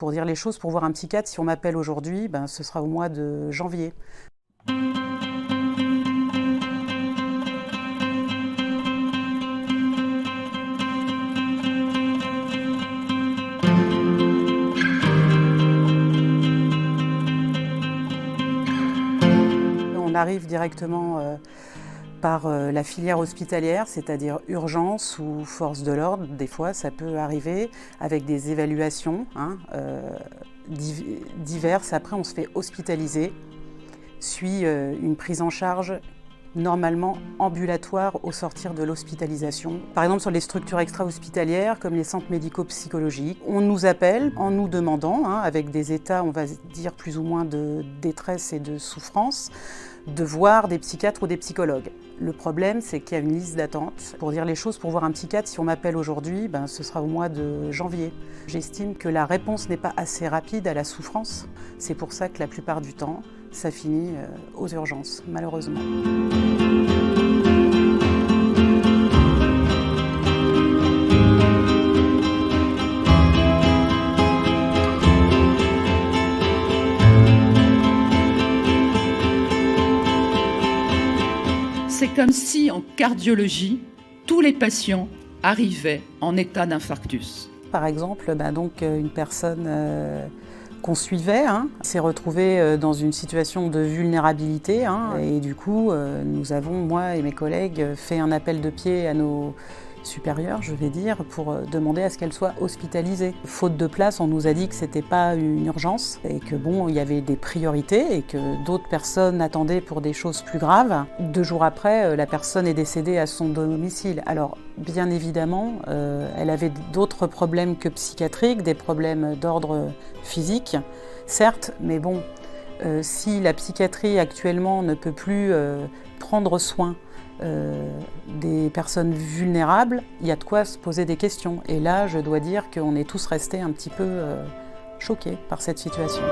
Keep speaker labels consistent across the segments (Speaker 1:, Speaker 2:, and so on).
Speaker 1: Pour dire les choses, pour voir un psychiatre, si on m'appelle aujourd'hui, ce sera au mois de janvier. On arrive directement par la filière hospitalière, c'est-à-dire urgence ou force de l'ordre. Des fois, ça peut arriver avec des évaluations diverses. Après, on se fait hospitaliser, suit une prise en charge normalement ambulatoire au sortir de l'hospitalisation. Par exemple, sur les structures extra-hospitalières, comme les centres médico-psychologiques, on nous appelle en nous demandant, avec des états, on va dire, plus ou moins de détresse et de souffrance, de voir des psychiatres ou des psychologues. Le problème, c'est qu'il y a une liste d'attente. Pour dire les choses, pour voir un psychiatre, si on m'appelle aujourd'hui, ce sera au mois de janvier. J'estime que la réponse n'est pas assez rapide à la souffrance. C'est pour ça que la plupart du temps, ça finit aux urgences, malheureusement.
Speaker 2: C'est comme si en cardiologie, tous les patients arrivaient en état d'infarctus.
Speaker 1: Par exemple, une personne qu'on suivait s'est retrouvée dans une situation de vulnérabilité. Et du coup, nous avons, moi et mes collègues, fait un appel de pied à nos supérieurs, je vais dire, pour demander à ce qu'elle soit hospitalisée. Faute de place, on nous a dit que c'était pas une urgence et que il y avait des priorités et que d'autres personnes attendaient pour des choses plus graves. 2 jours après, la personne est décédée à son domicile. Alors, bien évidemment, elle avait d'autres problèmes que psychiatriques, des problèmes d'ordre physique, certes, mais si la psychiatrie actuellement ne peut plus prendre soin des personnes vulnérables, il y a de quoi se poser des questions. Et là, je dois dire qu'on est tous restés un petit peu choqués par cette situation.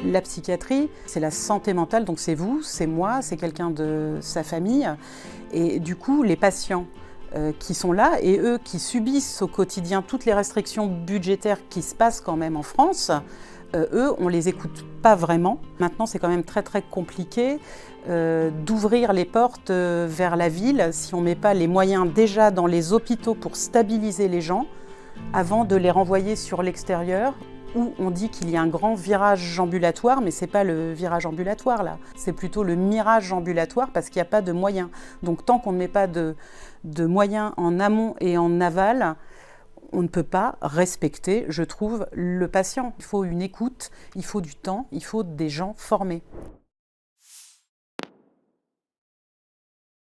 Speaker 1: La psychiatrie, c'est la santé mentale, donc c'est vous, c'est moi, c'est quelqu'un de sa famille. Et du coup, les patients qui sont là et eux qui subissent au quotidien toutes les restrictions budgétaires qui se passent quand même en France, eux, on ne les écoute pas vraiment. Maintenant, c'est quand même très très compliqué d'ouvrir les portes vers la ville si on ne met pas les moyens déjà dans les hôpitaux pour stabiliser les gens avant de les renvoyer sur l'extérieur, où on dit qu'il y a un grand virage ambulatoire, mais ce n'est pas le virage ambulatoire là, c'est plutôt le mirage ambulatoire parce qu'il n'y a pas de moyens. Donc tant qu'on ne met pas de moyens en amont et en aval, on ne peut pas respecter, je trouve, le patient. Il faut une écoute, il faut du temps, il faut des gens formés.